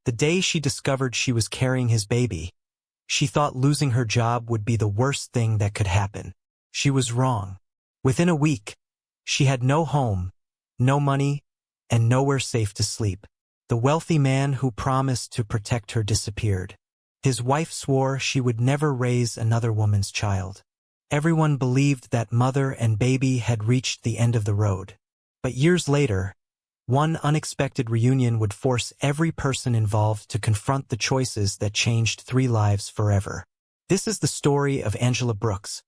The day she discovered she was carrying his baby, she thought losing her job would be the worst thing that could happen. She was wrong. Within a week, she had no home, no money, and nowhere safe to sleep. The wealthy man who promised to protect her disappeared. His wife swore she would never raise another woman's child. Everyone believed that mother and baby had reached the end of the road. But years later, one unexpected reunion would force every person involved to confront the choices that changed 3 lives forever. This is the story of Angela Brooks,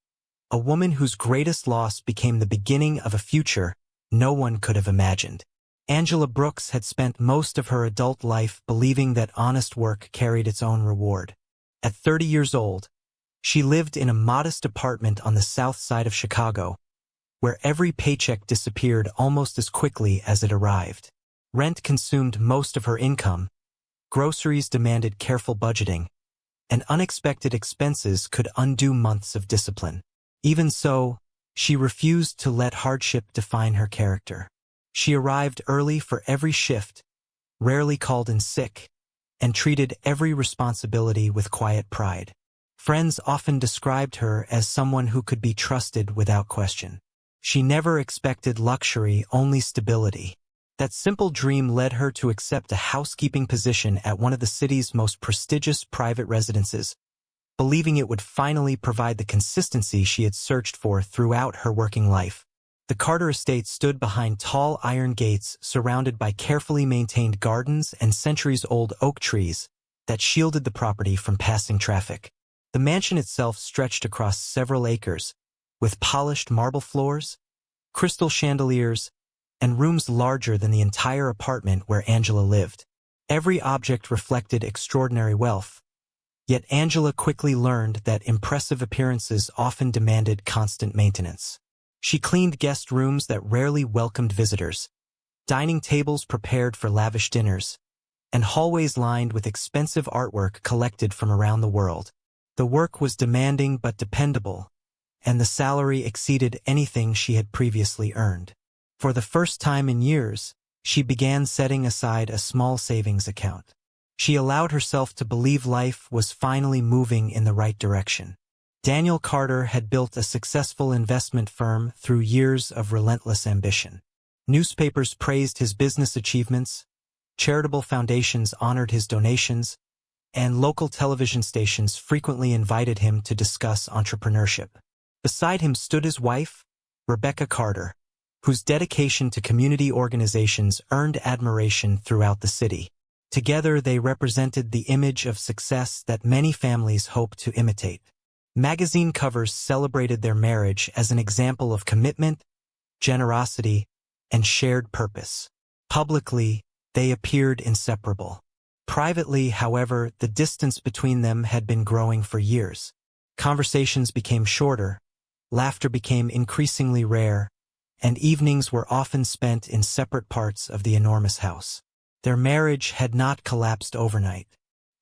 a woman whose greatest loss became the beginning of a future no one could have imagined. Angela Brooks had spent most of her adult life believing that honest work carried its own reward. At 30 years old, she lived in a modest apartment on the south side of Chicago, where every paycheck disappeared almost as quickly as it arrived. Rent consumed most of her income, groceries demanded careful budgeting, and unexpected expenses could undo months of discipline. Even so, she refused to let hardship define her character. She arrived early for every shift, rarely called in sick, and treated every responsibility with quiet pride. Friends often described her as someone who could be trusted without question. She never expected luxury, only stability. That simple dream led her to accept a housekeeping position at one of the city's most prestigious private residences, believing it would finally provide the consistency she had searched for throughout her working life. The Carter estate stood behind tall iron gates surrounded by carefully maintained gardens and centuries-old oak trees that shielded the property from passing traffic. The mansion itself stretched across several acres, with polished marble floors, crystal chandeliers, and rooms larger than the entire apartment where Angela lived. Every object reflected extraordinary wealth, yet Angela quickly learned that impressive appearances often demanded constant maintenance. She cleaned guest rooms that rarely welcomed visitors, dining tables prepared for lavish dinners, and hallways lined with expensive artwork collected from around the world. The work was demanding but dependable, and the salary exceeded anything she had previously earned. For the first time in years, she began setting aside a small savings account. She allowed herself to believe life was finally moving in the right direction. Daniel Carter had built a successful investment firm through years of relentless ambition. Newspapers praised his business achievements, charitable foundations honored his donations, and local television stations frequently invited him to discuss entrepreneurship. Beside him stood his wife, Rebecca Carter, whose dedication to community organizations earned admiration throughout the city. Together they represented the image of success that many families hope to imitate. Magazine covers celebrated their marriage as an example of commitment, generosity, and shared purpose. Publicly, they appeared inseparable. Privately, however, the distance between them had been growing for years. Conversations became shorter, laughter became increasingly rare, and evenings were often spent in separate parts of the enormous house. Their marriage had not collapsed overnight.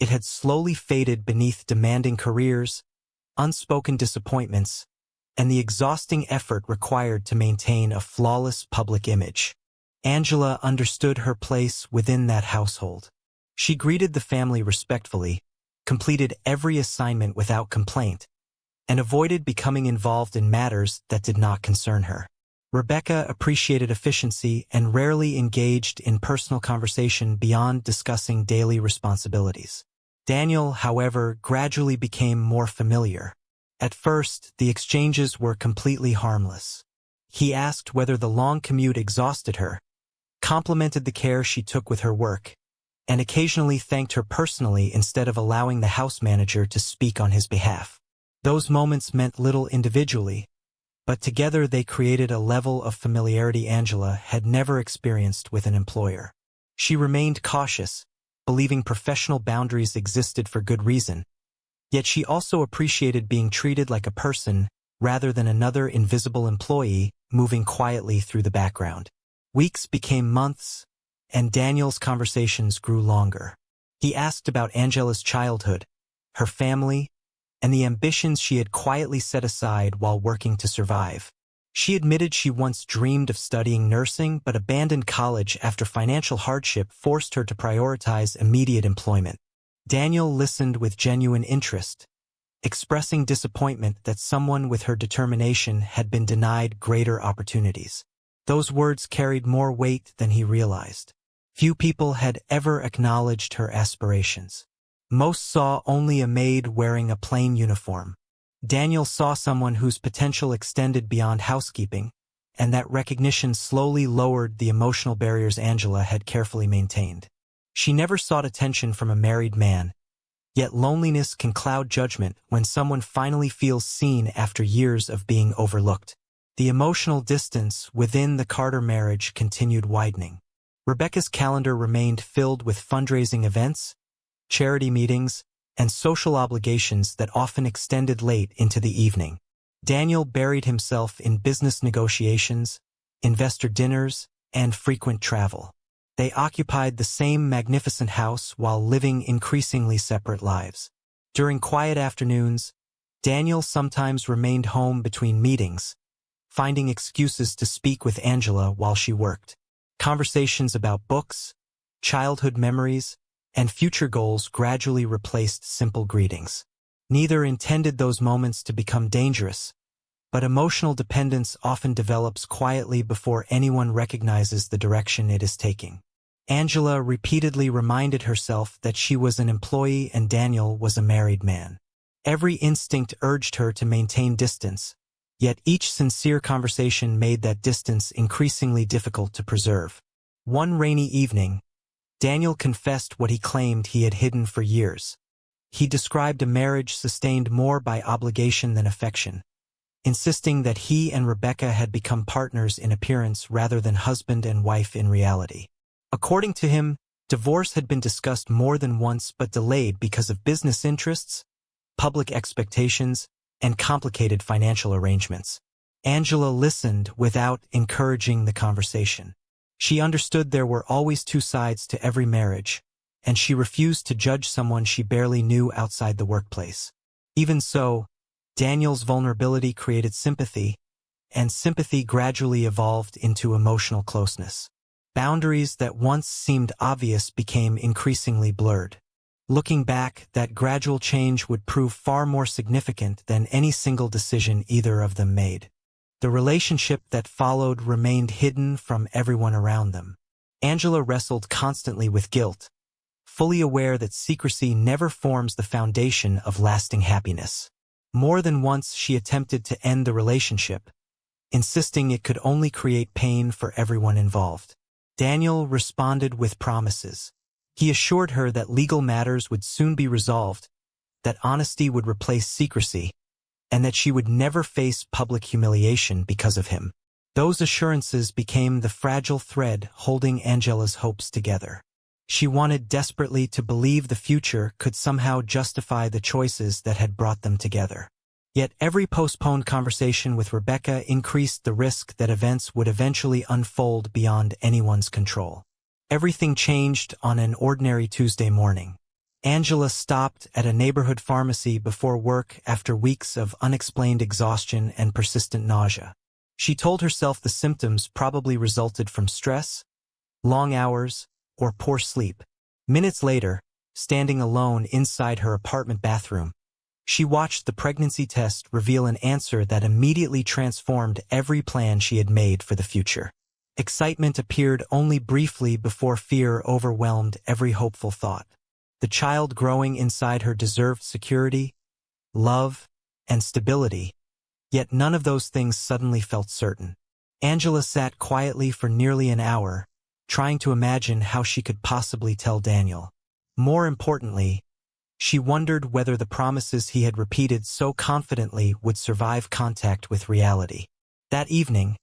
It had slowly faded beneath demanding careers, unspoken disappointments, and the exhausting effort required to maintain a flawless public image. Angela understood her place within that household. She greeted the family respectfully, completed every assignment without complaint, and avoided becoming involved in matters that did not concern her. Rebecca appreciated efficiency and rarely engaged in personal conversation beyond discussing daily responsibilities. Daniel, however, gradually became more familiar. At first, the exchanges were completely harmless. He asked whether the long commute exhausted her, complimented the care she took with her work, and occasionally thanked her personally instead of allowing the house manager to speak on his behalf. Those moments meant little individually, but together they created a level of familiarity Angela had never experienced with an employer. She remained cautious, believing professional boundaries existed for good reason, yet she also appreciated being treated like a person rather than another invisible employee moving quietly through the background. Weeks became months, and Daniel's conversations grew longer. He asked about Angela's childhood, her family, and the ambitions she had quietly set aside while working to survive. She admitted she once dreamed of studying nursing but abandoned college after financial hardship forced her to prioritize immediate employment. Daniel listened with genuine interest, expressing disappointment that someone with her determination had been denied greater opportunities. Those words carried more weight than he realized. Few people had ever acknowledged her aspirations. Most saw only a maid wearing a plain uniform. Daniel saw someone whose potential extended beyond housekeeping, and that recognition slowly lowered the emotional barriers Angela had carefully maintained. She never sought attention from a married man, yet loneliness can cloud judgment when someone finally feels seen after years of being overlooked. The emotional distance within the Carter marriage continued widening. Rebecca's calendar remained filled with fundraising events, charity meetings, and social obligations that often extended late into the evening. Daniel buried himself in business negotiations, investor dinners, and frequent travel. They occupied the same magnificent house while living increasingly separate lives. During quiet afternoons, Daniel sometimes remained home between meetings, finding excuses to speak with Angela while she worked. Conversations about books, childhood memories, and future goals gradually replaced simple greetings. Neither intended those moments to become dangerous, but emotional dependence often develops quietly before anyone recognizes the direction it is taking. Angela repeatedly reminded herself that she was an employee and Daniel was a married man. Every instinct urged her to maintain distance, yet each sincere conversation made that distance increasingly difficult to preserve. One rainy evening, Daniel confessed what he claimed he had hidden for years. He described a marriage sustained more by obligation than affection, insisting that he and Rebecca had become partners in appearance rather than husband and wife in reality. According to him, divorce had been discussed more than once but delayed because of business interests, public expectations, and complicated financial arrangements. Angela listened without encouraging the conversation. She understood there were always two sides to every marriage, and she refused to judge someone she barely knew outside the workplace. Even so, Daniel's vulnerability created sympathy, and sympathy gradually evolved into emotional closeness. Boundaries that once seemed obvious became increasingly blurred. Looking back, that gradual change would prove far more significant than any single decision either of them made. The relationship that followed remained hidden from everyone around them. Angela wrestled constantly with guilt, fully aware that secrecy never forms the foundation of lasting happiness. More than once she attempted to end the relationship, insisting it could only create pain for everyone involved. Daniel responded with promises. He assured her that legal matters would soon be resolved, that honesty would replace secrecy, and that she would never face public humiliation because of him. Those assurances became the fragile thread holding Angela's hopes together. She wanted desperately to believe the future could somehow justify the choices that had brought them together. Yet every postponed conversation with Rebecca increased the risk that events would eventually unfold beyond anyone's control. Everything changed on an ordinary Tuesday morning. Angela stopped at a neighborhood pharmacy before work after weeks of unexplained exhaustion and persistent nausea. She told herself the symptoms probably resulted from stress, long hours, or poor sleep. Minutes later, standing alone inside her apartment bathroom, she watched the pregnancy test reveal an answer that immediately transformed every plan she had made for the future. Excitement appeared only briefly before fear overwhelmed every hopeful thought. The child growing inside her deserved security, love, and stability, yet none of those things suddenly felt certain. Angela sat quietly for nearly an hour, trying to imagine how she could possibly tell Daniel. More importantly, she wondered whether the promises he had repeated so confidently would survive contact with reality. That evening,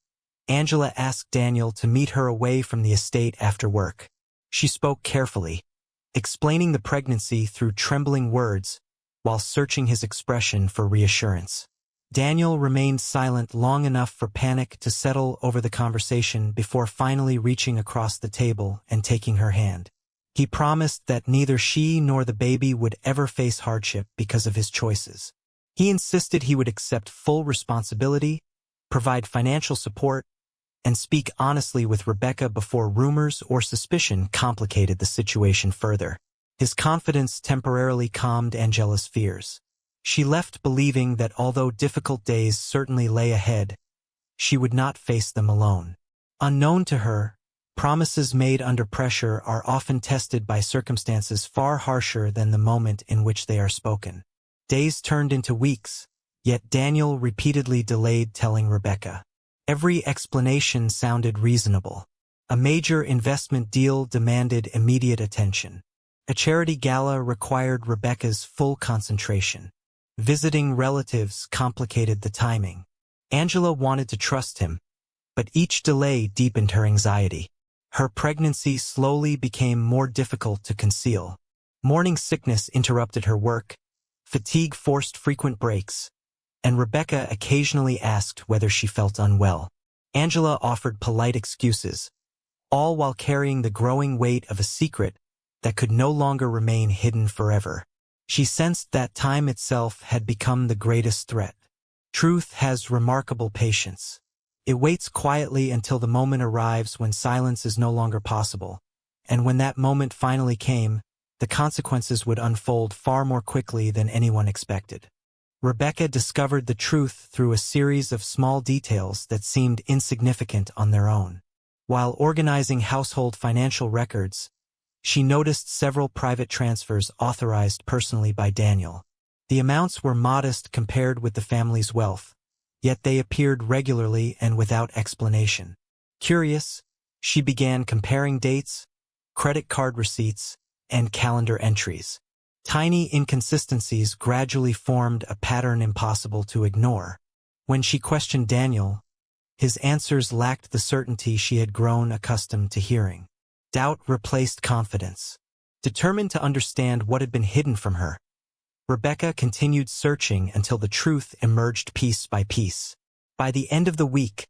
Angela asked Daniel to meet her away from the estate after work. She spoke carefully, explaining the pregnancy through trembling words while searching his expression for reassurance. Daniel remained silent long enough for panic to settle over the conversation before finally reaching across the table and taking her hand. He promised that neither she nor the baby would ever face hardship because of his choices. He insisted he would accept full responsibility, provide financial support, and speak honestly with Rebecca before rumors or suspicion complicated the situation further. His confidence temporarily calmed Angela's fears. She left believing that although difficult days certainly lay ahead, she would not face them alone. Unknown to her, promises made under pressure are often tested by circumstances far harsher than the moment in which they are spoken. Days turned into weeks, yet Daniel repeatedly delayed telling Rebecca. Every explanation sounded reasonable. A major investment deal demanded immediate attention. A charity gala required Rebecca's full concentration. Visiting relatives complicated the timing. Angela wanted to trust him, but each delay deepened her anxiety. Her pregnancy slowly became more difficult to conceal. Morning sickness interrupted her work, fatigue forced frequent breaks, and Rebecca occasionally asked whether she felt unwell. Angela offered polite excuses, all while carrying the growing weight of a secret that could no longer remain hidden forever. She sensed that time itself had become the greatest threat. Truth has remarkable patience. It waits quietly until the moment arrives when silence is no longer possible, and when that moment finally came, the consequences would unfold far more quickly than anyone expected. Rebecca discovered the truth through a series of small details that seemed insignificant on their own. While organizing household financial records, she noticed several private transfers authorized personally by Daniel. The amounts were modest compared with the family's wealth, yet they appeared regularly and without explanation. Curious, she began comparing dates, credit card receipts, and calendar entries. Tiny inconsistencies gradually formed a pattern impossible to ignore. When she questioned Daniel, his answers lacked the certainty she had grown accustomed to hearing. Doubt replaced confidence. Determined to understand what had been hidden from her, Rebecca continued searching until the truth emerged piece by piece. By the end of the week,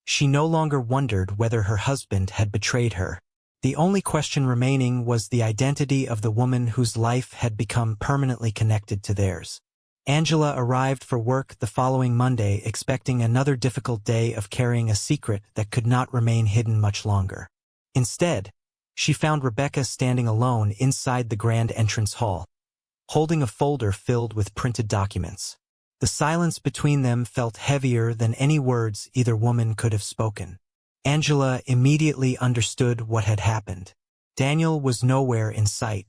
she no longer wondered whether her husband had betrayed her. The only question remaining was the identity of the woman whose life had become permanently connected to theirs. Angela arrived for work the following Monday, expecting another difficult day of carrying a secret that could not remain hidden much longer. Instead, she found Rebecca standing alone inside the grand entrance hall, holding a folder filled with printed documents. The silence between them felt heavier than any words either woman could have spoken. Angela immediately understood what had happened. Daniel was nowhere in sight.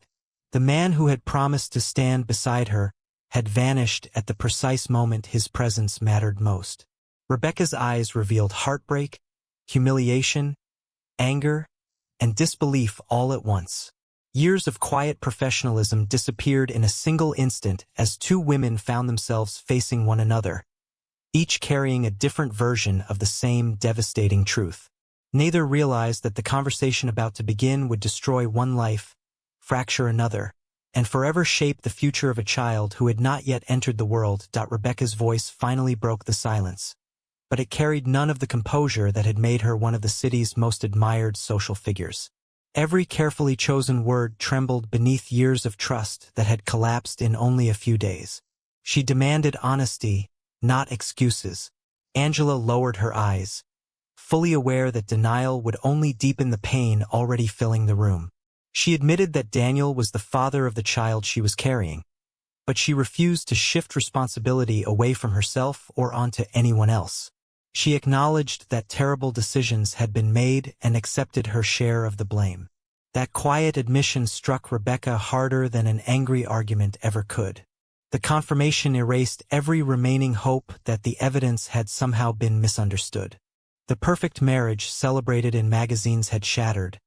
The man who had promised to stand beside her had vanished at the precise moment his presence mattered most. Rebecca's eyes revealed heartbreak, humiliation, anger, and disbelief all at once. Years of quiet professionalism disappeared in a single instant as two women found themselves facing one another, each carrying a different version of the same devastating truth. Neither realized that the conversation about to begin would destroy one life, fracture another, and forever shape the future of a child who had not yet entered the world. Rebecca's voice finally broke the silence, but it carried none of the composure that had made her one of the city's most admired social figures. Every carefully chosen word trembled beneath years of trust that had collapsed in only a few days. She demanded honesty, not excuses. Angela lowered her eyes, fully aware that denial would only deepen the pain already filling the room. She admitted that Daniel was the father of the child she was carrying, but she refused to shift responsibility away from herself or onto anyone else. She acknowledged that terrible decisions had been made and accepted her share of the blame. That quiet admission struck Rebecca harder than an angry argument ever could. The confirmation erased every remaining hope that the evidence had somehow been misunderstood. The perfect marriage celebrated in magazines had shattered,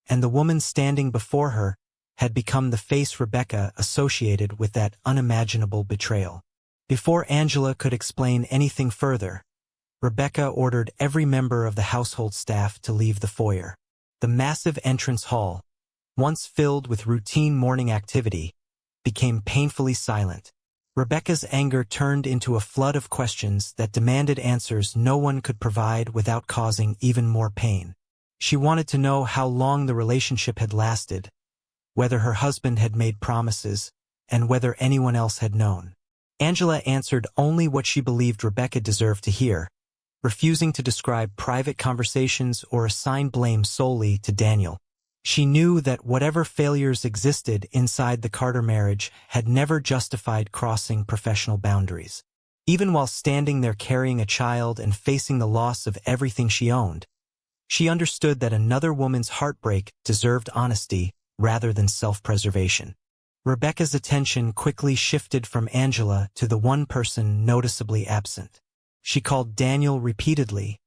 and the woman standing before her had become the face Rebecca associated with that unimaginable betrayal. Before Angela could explain anything further, Rebecca ordered every member of the household staff to leave the foyer. The massive entrance hall, once filled with routine morning activity, became painfully silent. Rebecca's anger turned into a flood of questions that demanded answers no one could provide without causing even more pain. She wanted to know how long the relationship had lasted, whether her husband had made promises, and whether anyone else had known. Angela answered only what she believed Rebecca deserved to hear. refusing to describe private conversations or assign blame solely to Daniel. She knew that whatever failures existed inside the Carter marriage had never justified crossing professional boundaries. Even while standing there carrying a child and facing the loss of everything she owned, she understood that another woman's heartbreak deserved honesty rather than self-preservation. Rebecca's attention quickly shifted from Angela to the one person noticeably absent. She called Daniel repeatedly,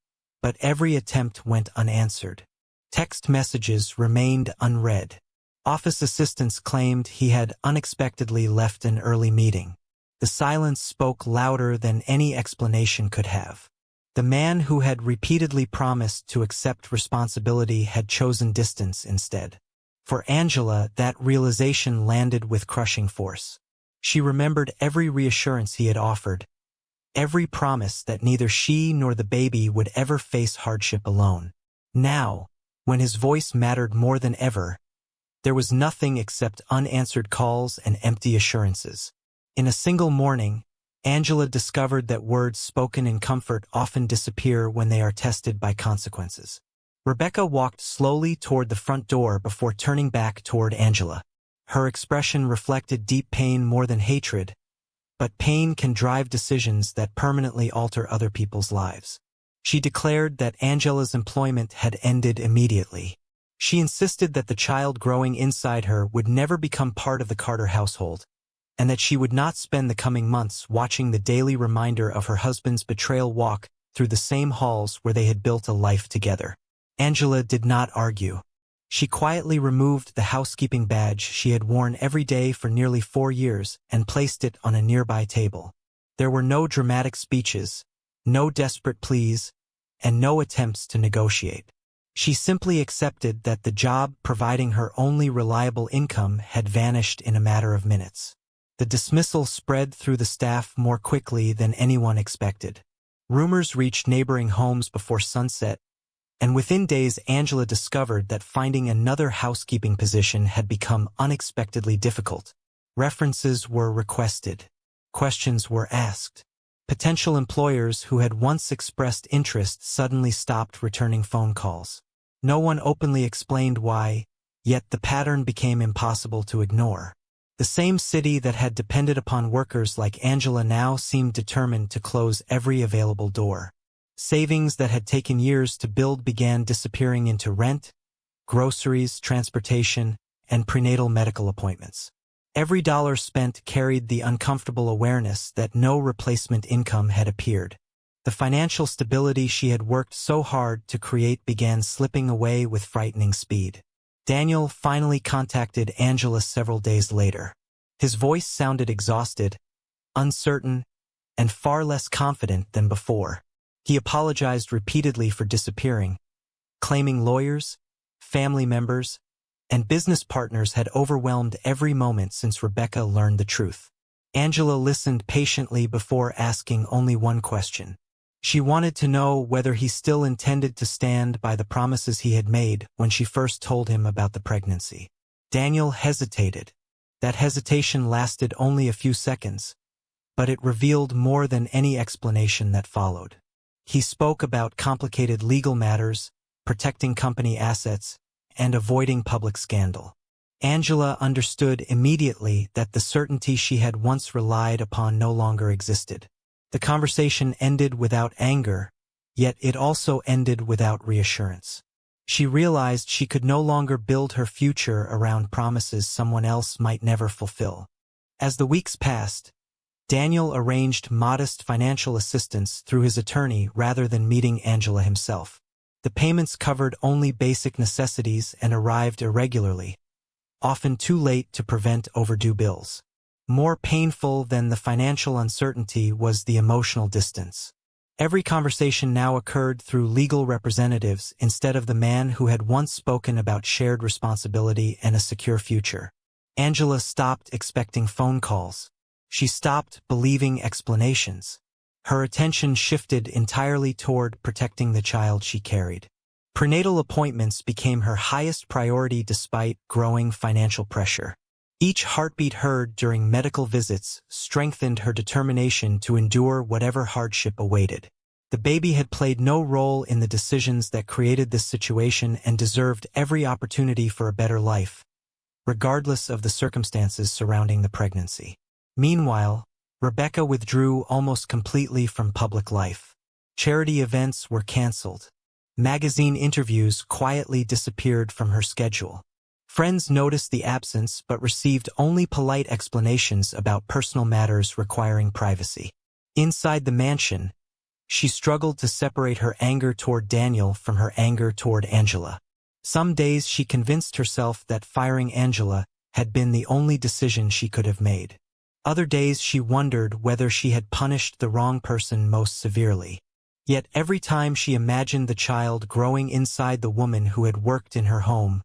but every attempt went unanswered. Text messages remained unread. Office assistants claimed he had unexpectedly left an early meeting. The silence spoke louder than any explanation could have. The man who had repeatedly promised to accept responsibility had chosen distance instead. For Angela, that realization landed with crushing force. She remembered every reassurance he had offered, every promise that neither she nor the baby would ever face hardship alone. Now, when his voice mattered more than ever, there was nothing except unanswered calls and empty assurances. In a single morning, Angela discovered that words spoken in comfort often disappear when they are tested by consequences. Rebecca walked slowly toward the front door before turning back toward Angela. Her expression reflected deep pain more than hatred, but pain can drive decisions that permanently alter other people's lives. She declared that Angela's employment had ended immediately. She insisted that the child growing inside her would never become part of the Carter household, and that she would not spend the coming months watching the daily reminder of her husband's betrayal walk through the same halls where they had built a life together. Angela did not argue. She quietly removed the housekeeping badge she had worn every day for nearly 4 years and placed it on a nearby table. There were no dramatic speeches, no desperate pleas, and no attempts to negotiate. She simply accepted that the job providing her only reliable income had vanished in a matter of minutes. The dismissal spread through the staff more quickly than anyone expected. Rumors reached neighboring homes before sunset, and within days Angela discovered that finding another housekeeping position had become unexpectedly difficult. References were requested. Questions were asked. Potential employers who had once expressed interest suddenly stopped returning phone calls. No one openly explained why, yet the pattern became impossible to ignore. The same city that had depended upon workers like Angela now seemed determined to close every available door. Savings that had taken years to build began disappearing into rent, groceries, transportation, and prenatal medical appointments. Every dollar spent carried the uncomfortable awareness that no replacement income had appeared. The financial stability she had worked so hard to create began slipping away with frightening speed. Daniel finally contacted Angela several days later. His voice sounded exhausted, uncertain, and far less confident than before. He apologized repeatedly for disappearing, claiming lawyers, family members, and business partners had overwhelmed every moment since Rebecca learned the truth. Angela listened patiently before asking only one question. She wanted to know whether he still intended to stand by the promises he had made when she first told him about the pregnancy. Daniel hesitated. That hesitation lasted only a few seconds, but it revealed more than any explanation that followed. He spoke about complicated legal matters, protecting company assets, and avoiding public scandal. Angela understood immediately that the certainty she had once relied upon no longer existed. The conversation ended without anger, yet it also ended without reassurance. She realized she could no longer build her future around promises someone else might never fulfill. As the weeks passed, Daniel arranged modest financial assistance through his attorney rather than meeting Angela himself. The payments covered only basic necessities and arrived irregularly, often too late to prevent overdue bills. More painful than the financial uncertainty was the emotional distance. Every conversation now occurred through legal representatives instead of the man who had once spoken about shared responsibility and a secure future. Angela stopped expecting phone calls. She stopped believing explanations. Her attention shifted entirely toward protecting the child she carried. Prenatal appointments became her highest priority despite growing financial pressure. Each heartbeat heard during medical visits strengthened her determination to endure whatever hardship awaited. The baby had played no role in the decisions that created this situation and deserved every opportunity for a better life, regardless of the circumstances surrounding the pregnancy. Meanwhile, Rebecca withdrew almost completely from public life. Charity events were canceled. Magazine interviews quietly disappeared from her schedule. Friends noticed the absence but received only polite explanations about personal matters requiring privacy. Inside the mansion, she struggled to separate her anger toward Daniel from her anger toward Angela. Some days she convinced herself that firing Angela had been the only decision she could have made. Other days she wondered whether she had punished the wrong person most severely. Yet every time she imagined the child growing inside the woman who had worked in her home,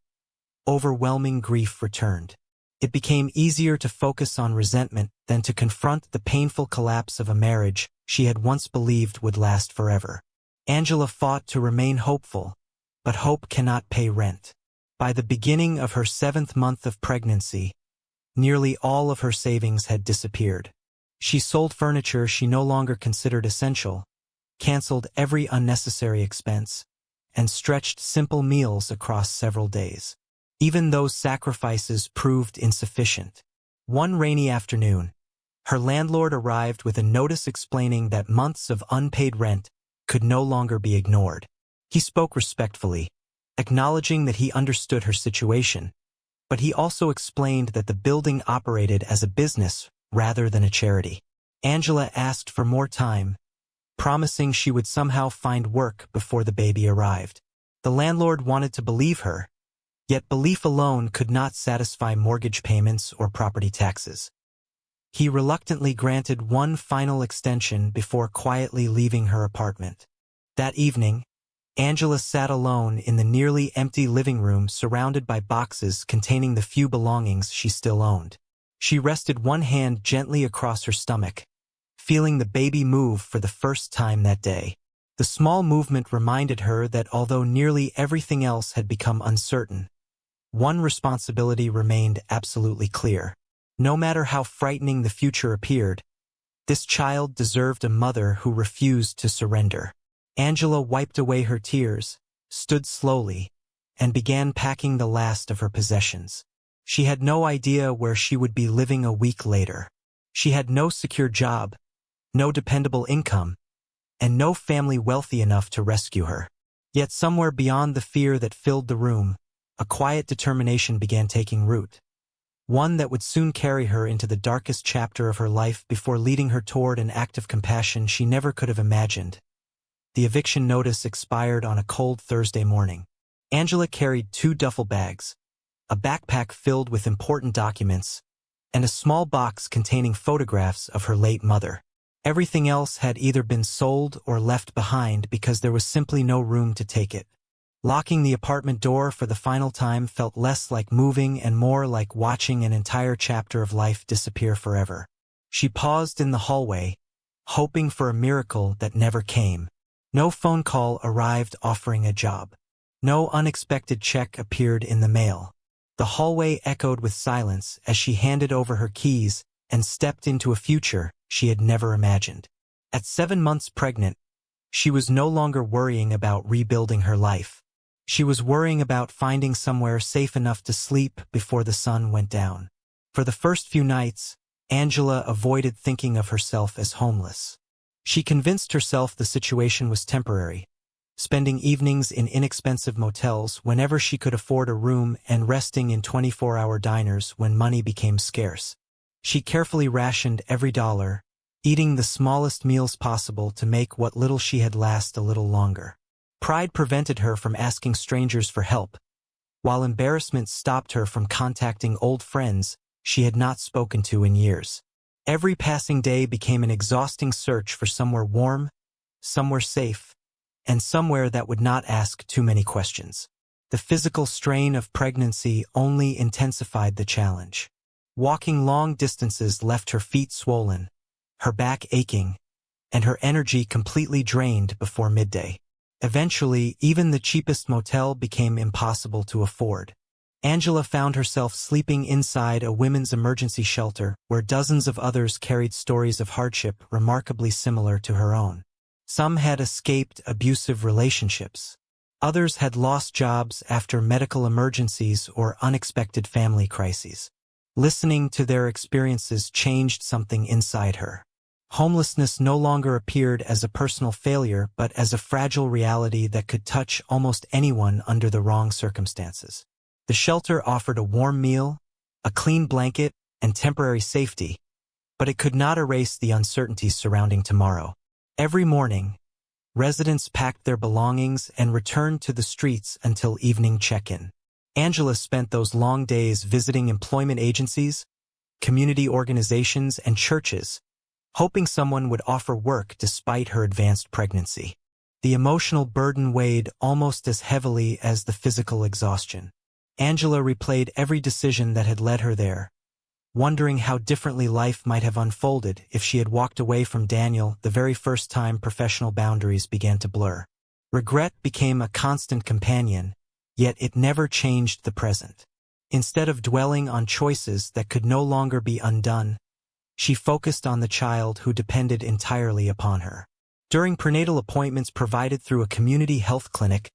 overwhelming grief returned. It became easier to focus on resentment than to confront the painful collapse of a marriage she had once believed would last forever. Angela fought to remain hopeful, but hope cannot pay rent. By the beginning of her 7th month of pregnancy, nearly all of her savings had disappeared. She sold furniture she no longer considered essential, canceled every unnecessary expense, and stretched simple meals across several days. Even those sacrifices proved insufficient. One rainy afternoon, her landlord arrived with a notice explaining that months of unpaid rent could no longer be ignored. He spoke respectfully, acknowledging that he understood her situation, but he also explained that the building operated as a business rather than a charity. Angela asked for more time, promising she would somehow find work before the baby arrived. The landlord wanted to believe her, yet belief alone could not satisfy mortgage payments or property taxes. He reluctantly granted one final extension before quietly leaving her apartment. That evening, Angela sat alone in the nearly empty living room surrounded by boxes containing the few belongings she still owned. She rested one hand gently across her stomach, feeling the baby move for the first time that day. The small movement reminded her that although nearly everything else had become uncertain, one responsibility remained absolutely clear. No matter how frightening the future appeared, this child deserved a mother who refused to surrender. Angela wiped away her tears, stood slowly, and began packing the last of her possessions. She had no idea where she would be living a week later. She had no secure job, no dependable income, and no family wealthy enough to rescue her. Yet somewhere beyond the fear that filled the room, a quiet determination began taking root. One that would soon carry her into the darkest chapter of her life before leading her toward an act of compassion she never could have imagined. The eviction notice expired on a cold Thursday morning. Angela carried 2 duffel bags, a backpack filled with important documents, and a small box containing photographs of her late mother. Everything else had either been sold or left behind because there was simply no room to take it. Locking the apartment door for the final time felt less like moving and more like watching an entire chapter of life disappear forever. She paused in the hallway, hoping for a miracle that never came. No phone call arrived offering a job. No unexpected check appeared in the mail. The hallway echoed with silence as she handed over her keys and stepped into a future she had never imagined. At 7 months pregnant, she was no longer worrying about rebuilding her life. She was worrying about finding somewhere safe enough to sleep before the sun went down. For the first few nights, Angela avoided thinking of herself as homeless. She convinced herself the situation was temporary, spending evenings in inexpensive motels whenever she could afford a room and resting in 24-hour diners when money became scarce. She carefully rationed every dollar, eating the smallest meals possible to make what little she had last a little longer. Pride prevented her from asking strangers for help, while embarrassment stopped her from contacting old friends she had not spoken to in years. Every passing day became an exhausting search for somewhere warm, somewhere safe, and somewhere that would not ask too many questions. The physical strain of pregnancy only intensified the challenge. Walking long distances left her feet swollen, her back aching, and her energy completely drained before midday. Eventually, even the cheapest motel became impossible to afford. Angela found herself sleeping inside a women's emergency shelter where dozens of others carried stories of hardship remarkably similar to her own. Some had escaped abusive relationships. Others had lost jobs after medical emergencies or unexpected family crises. Listening to their experiences changed something inside her. Homelessness no longer appeared as a personal failure but as a fragile reality that could touch almost anyone under the wrong circumstances. The shelter offered a warm meal, a clean blanket, and temporary safety, but it could not erase the uncertainties surrounding tomorrow. Every morning, residents packed their belongings and returned to the streets until evening check-in. Angela spent those long days visiting employment agencies, community organizations, and churches, hoping someone would offer work despite her advanced pregnancy. The emotional burden weighed almost as heavily as the physical exhaustion. Angela replayed every decision that had led her there, wondering how differently life might have unfolded if she had walked away from Daniel the very first time professional boundaries began to blur. Regret became a constant companion, yet it never changed the present. Instead of dwelling on choices that could no longer be undone, she focused on the child who depended entirely upon her. During prenatal appointments provided through a community health clinic,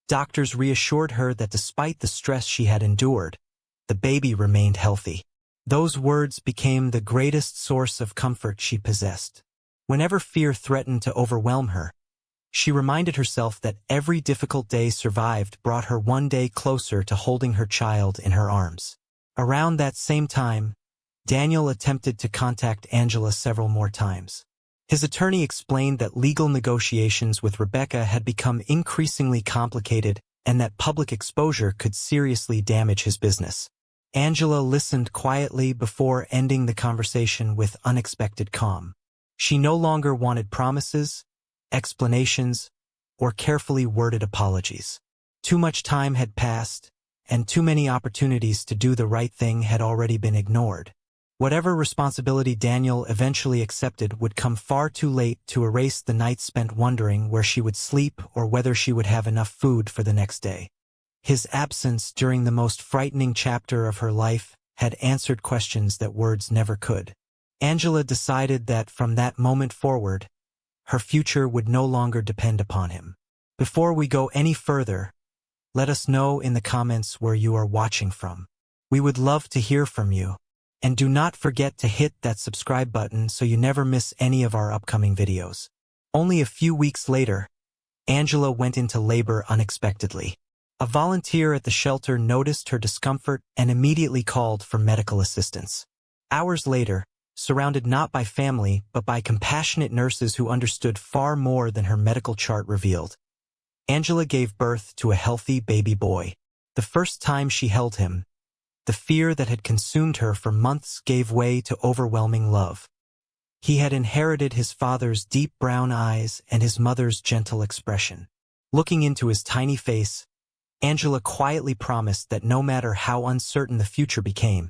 doctors reassured her that despite the stress she had endured, the baby remained healthy. Those words became the greatest source of comfort she possessed. Whenever fear threatened to overwhelm her, she reminded herself that every difficult day survived brought her one day closer to holding her child in her arms. Around that same time, Daniel attempted to contact Angela several more times. His attorney explained that legal negotiations with Rebecca had become increasingly complicated and that public exposure could seriously damage his business. Angela listened quietly before ending the conversation with unexpected calm. She no longer wanted promises, explanations, or carefully worded apologies. Too much time had passed, and too many opportunities to do the right thing had already been ignored. Whatever responsibility Daniel eventually accepted would come far too late to erase the nights spent wondering where she would sleep or whether she would have enough food for the next day. His absence during the most frightening chapter of her life had answered questions that words never could. Angela decided that from that moment forward, her future would no longer depend upon him. Before we go any further, let us know in the comments where you are watching from. We would love to hear from you. And do not forget to hit that subscribe button so you never miss any of our upcoming videos. Only a few weeks later, Angela went into labor unexpectedly. A volunteer at the shelter noticed her discomfort and immediately called for medical assistance. Hours later, surrounded not by family but by compassionate nurses who understood far more than her medical chart revealed, Angela gave birth to a healthy baby boy. The first time she held him, the fear that had consumed her for months gave way to overwhelming love. He had inherited his father's deep brown eyes and his mother's gentle expression. Looking into his tiny face, Angela quietly promised that no matter how uncertain the future became,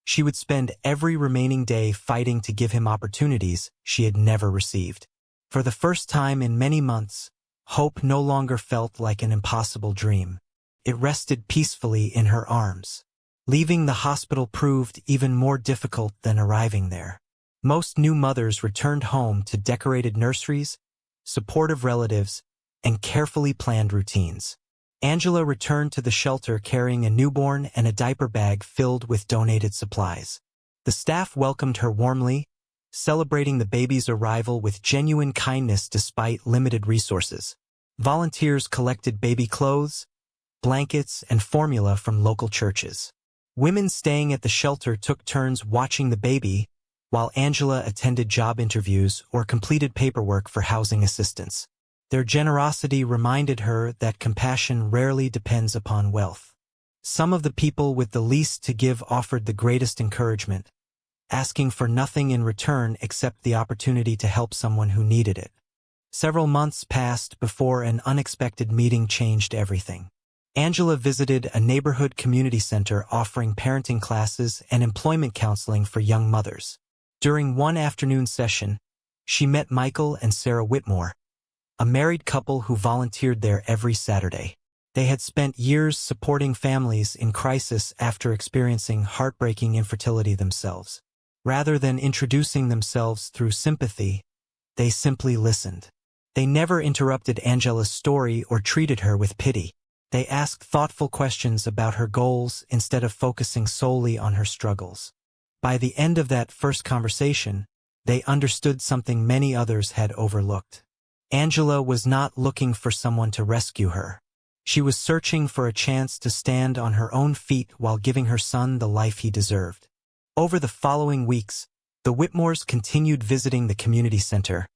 she would spend every remaining day fighting to give him opportunities she had never received. For the first time in many months, hope no longer felt like an impossible dream. It rested peacefully in her arms. Leaving the hospital proved even more difficult than arriving there. Most new mothers returned home to decorated nurseries, supportive relatives, and carefully planned routines. Angela returned to the shelter carrying a newborn and a diaper bag filled with donated supplies. The staff welcomed her warmly, celebrating the baby's arrival with genuine kindness despite limited resources. Volunteers collected baby clothes, blankets, and formula from local churches. Women staying at the shelter took turns watching the baby, while Angela attended job interviews or completed paperwork for housing assistance. Their generosity reminded her that compassion rarely depends upon wealth. Some of the people with the least to give offered the greatest encouragement, asking for nothing in return except the opportunity to help someone who needed it. Several months passed before an unexpected meeting changed everything. Angela visited a neighborhood community center offering parenting classes and employment counseling for young mothers. During one afternoon session, she met Michael and Sarah Whitmore, a married couple who volunteered there every Saturday. They had spent years supporting families in crisis after experiencing heartbreaking infertility themselves. Rather than introducing themselves through sympathy, they simply listened. They never interrupted Angela's story or treated her with pity. They asked thoughtful questions about her goals instead of focusing solely on her struggles. By the end of that first conversation, they understood something many others had overlooked. Angela was not looking for someone to rescue her. She was searching for a chance to stand on her own feet while giving her son the life he deserved. Over the following weeks, the Whitmores continued visiting the community center,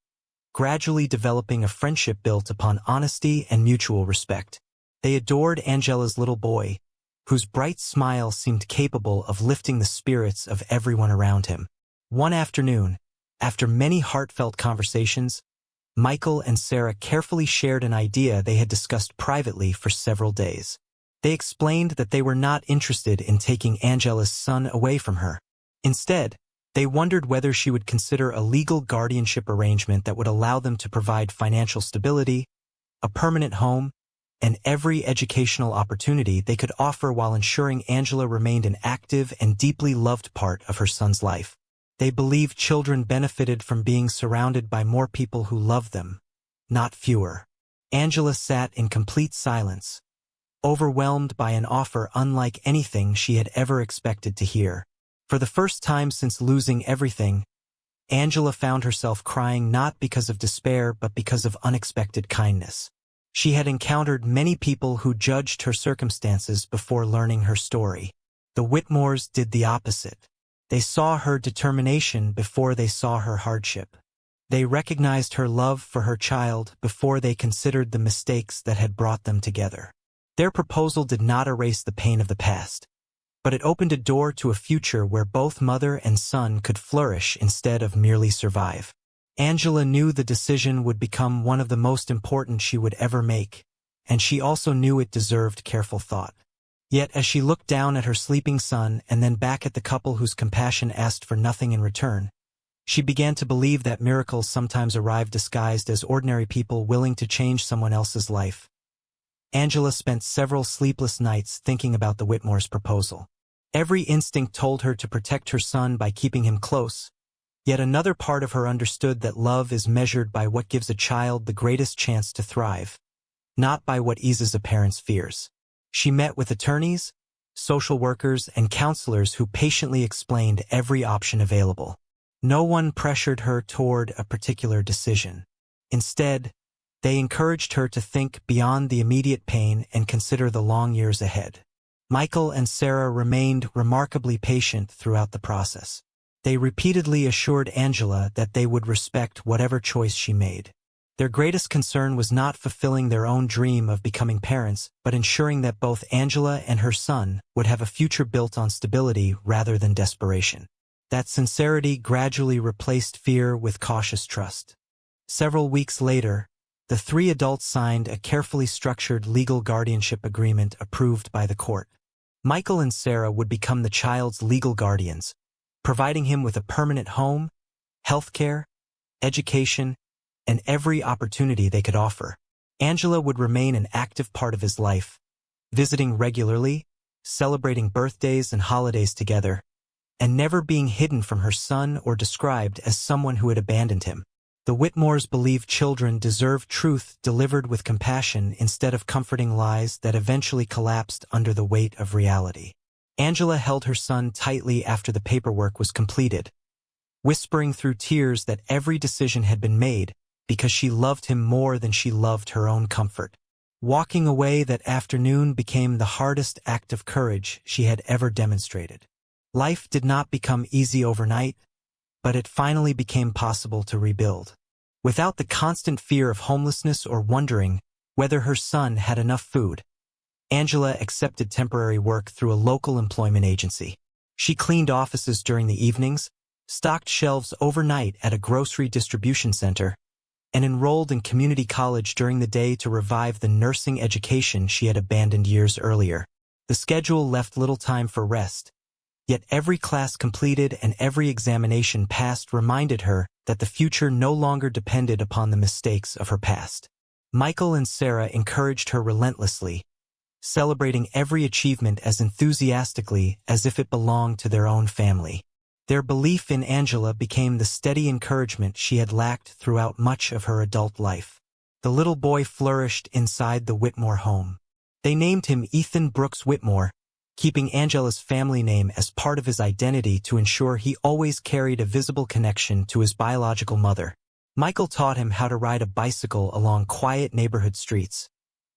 gradually developing a friendship built upon honesty and mutual respect. They adored Angela's little boy, whose bright smile seemed capable of lifting the spirits of everyone around him. One afternoon, after many heartfelt conversations, Michael and Sarah carefully shared an idea they had discussed privately for several days. They explained that they were not interested in taking Angela's son away from her. Instead, they wondered whether she would consider a legal guardianship arrangement that would allow them to provide financial stability, a permanent home, and every educational opportunity they could offer while ensuring Angela remained an active and deeply loved part of her son's life. They believed children benefited from being surrounded by more people who loved them, not fewer. Angela sat in complete silence, overwhelmed by an offer unlike anything she had ever expected to hear. For the first time since losing everything, Angela found herself crying not because of despair but because of unexpected kindness. She had encountered many people who judged her circumstances before learning her story. The Whitmores did the opposite. They saw her determination before they saw her hardship. They recognized her love for her child before they considered the mistakes that had brought them together. Their proposal did not erase the pain of the past, but it opened a door to a future where both mother and son could flourish instead of merely survive. Angela knew the decision would become one of the most important she would ever make, and she also knew it deserved careful thought. Yet as she looked down at her sleeping son and then back at the couple whose compassion asked for nothing in return, she began to believe that miracles sometimes arrive disguised as ordinary people willing to change someone else's life. Angela spent several sleepless nights thinking about the Whitmores' proposal. Every instinct told her to protect her son by keeping him close, yet another part of her understood that love is measured by what gives a child the greatest chance to thrive, not by what eases a parent's fears. She met with attorneys, social workers, and counselors who patiently explained every option available. No one pressured her toward a particular decision. Instead, they encouraged her to think beyond the immediate pain and consider the long years ahead. Michael and Sarah remained remarkably patient throughout the process. They repeatedly assured Angela that they would respect whatever choice she made. Their greatest concern was not fulfilling their own dream of becoming parents, but ensuring that both Angela and her son would have a future built on stability rather than desperation. That sincerity gradually replaced fear with cautious trust. Several weeks later, the three adults signed a carefully structured legal guardianship agreement approved by the court. Michael and Sarah would become the child's legal guardians, providing him with a permanent home, health care, education, and every opportunity they could offer. Angela would remain an active part of his life, visiting regularly, celebrating birthdays and holidays together, and never being hidden from her son or described as someone who had abandoned him. The Whitmores believed children deserved truth delivered with compassion instead of comforting lies that eventually collapsed under the weight of reality. Angela held her son tightly after the paperwork was completed, whispering through tears that every decision had been made because she loved him more than she loved her own comfort. Walking away that afternoon became the hardest act of courage she had ever demonstrated. Life did not become easy overnight, but it finally became possible to rebuild. Without the constant fear of homelessness or wondering whether her son had enough food, Angela accepted temporary work through a local employment agency. She cleaned offices during the evenings, stocked shelves overnight at a grocery distribution center, and enrolled in community college during the day to revive the nursing education she had abandoned years earlier. The schedule left little time for rest, yet every class completed and every examination passed reminded her that the future no longer depended upon the mistakes of her past. Michael and Sarah encouraged her relentlessly, celebrating every achievement as enthusiastically as if it belonged to their own family. Their belief in Angela became the steady encouragement she had lacked throughout much of her adult life. The little boy flourished inside the Whitmore home. They named him Ethan Brooks Whitmore, keeping Angela's family name as part of his identity to ensure he always carried a visible connection to his biological mother. Michael taught him how to ride a bicycle along quiet neighborhood streets,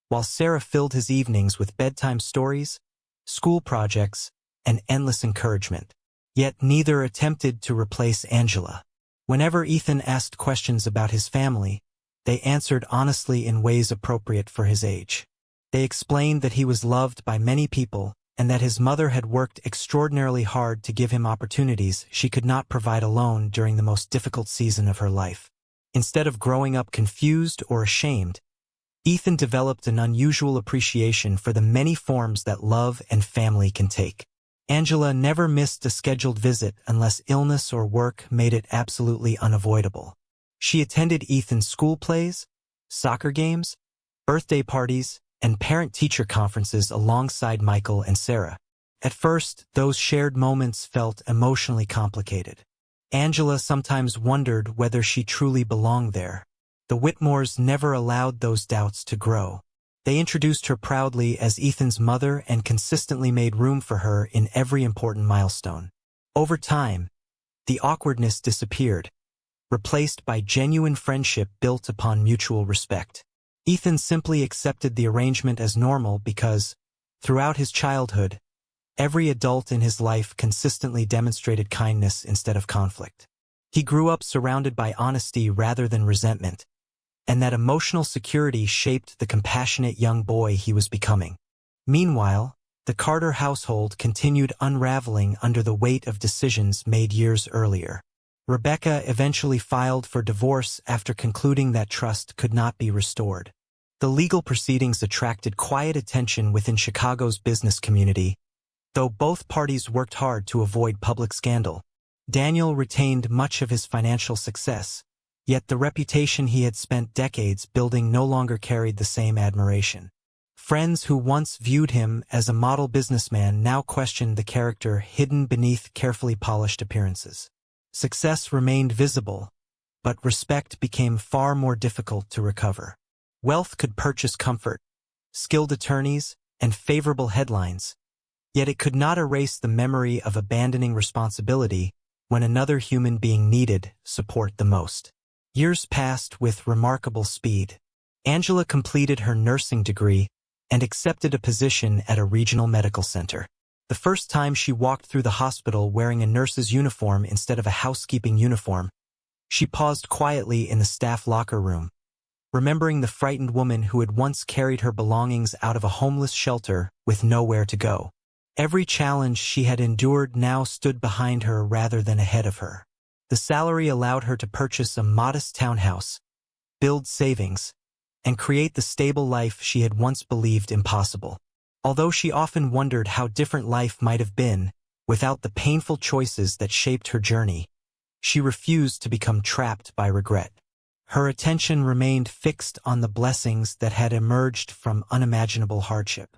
while Sarah filled his evenings with bedtime stories, school projects, and endless encouragement. Yet neither attempted to replace Angela. Whenever Ethan asked questions about his family, they answered honestly in ways appropriate for his age. They explained that he was loved by many people and that his mother had worked extraordinarily hard to give him opportunities she could not provide alone during the most difficult season of her life. Instead of growing up confused or ashamed, Ethan developed an unusual appreciation for the many forms that love and family can take. Angela never missed a scheduled visit unless illness or work made it absolutely unavoidable. She attended Ethan's school plays, soccer games, birthday parties, and parent-teacher conferences alongside Michael and Sarah. At first, those shared moments felt emotionally complicated. Angela sometimes wondered whether she truly belonged there. The Whitmores never allowed those doubts to grow. They introduced her proudly as Ethan's mother and consistently made room for her in every important milestone. Over time, the awkwardness disappeared, replaced by genuine friendship built upon mutual respect. Ethan simply accepted the arrangement as normal because, throughout his childhood, every adult in his life consistently demonstrated kindness instead of conflict. He grew up surrounded by honesty rather than resentment, and that emotional security shaped the compassionate young boy he was becoming. Meanwhile, the Carter household continued unraveling under the weight of decisions made years earlier. Rebecca eventually filed for divorce after concluding that trust could not be restored. The legal proceedings attracted quiet attention within Chicago's business community, though both parties worked hard to avoid public scandal. Daniel retained much of his financial success, yet the reputation he had spent decades building no longer carried the same admiration. Friends who once viewed him as a model businessman now questioned the character hidden beneath carefully polished appearances. Success remained visible, but respect became far more difficult to recover. Wealth could purchase comfort, skilled attorneys, and favorable headlines, yet it could not erase the memory of abandoning responsibility when another human being needed support the most. Years passed with remarkable speed. Angela completed her nursing degree and accepted a position at a regional medical center. The first time she walked through the hospital wearing a nurse's uniform instead of a housekeeping uniform, she paused quietly in the staff locker room, remembering the frightened woman who had once carried her belongings out of a homeless shelter with nowhere to go. Every challenge she had endured now stood behind her rather than ahead of her. The salary allowed her to purchase a modest townhouse, build savings, and create the stable life she had once believed impossible. Although she often wondered how different life might have been without the painful choices that shaped her journey, she refused to become trapped by regret. Her attention remained fixed on the blessings that had emerged from unimaginable hardship.